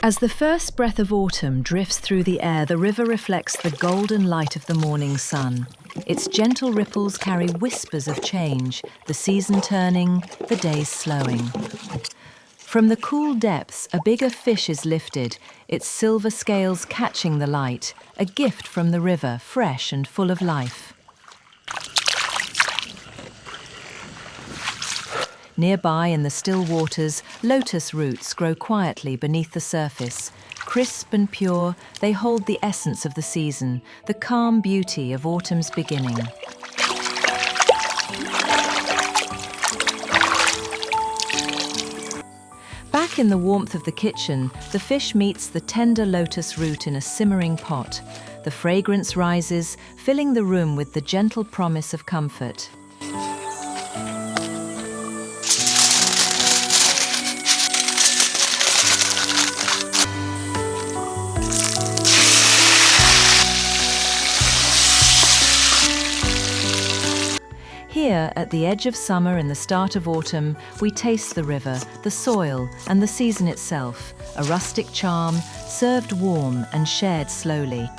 As the first breath of autumn drifts through the air, the river reflects the golden light of the morning sun. Its gentle ripples carry whispers of change, the season turning, the days slowing. From the cool depths, a bigger fish is lifted, its silver scales catching the light, a gift from the river, fresh and full of life. Nearby in the still waters, lotus roots grow quietly beneath the surface. Crisp and pure, they hold the essence of the season, the calm beauty of autumn's beginning. Back in the warmth of the kitchen, the fish meets the tender lotus root in a simmering pot. The fragrance rises, filling the room with the gentle promise of comfort. Here, at the edge of summer and the start of autumn, we taste the river, the soil, and the season itself, a rustic charm, served warm and shared slowly.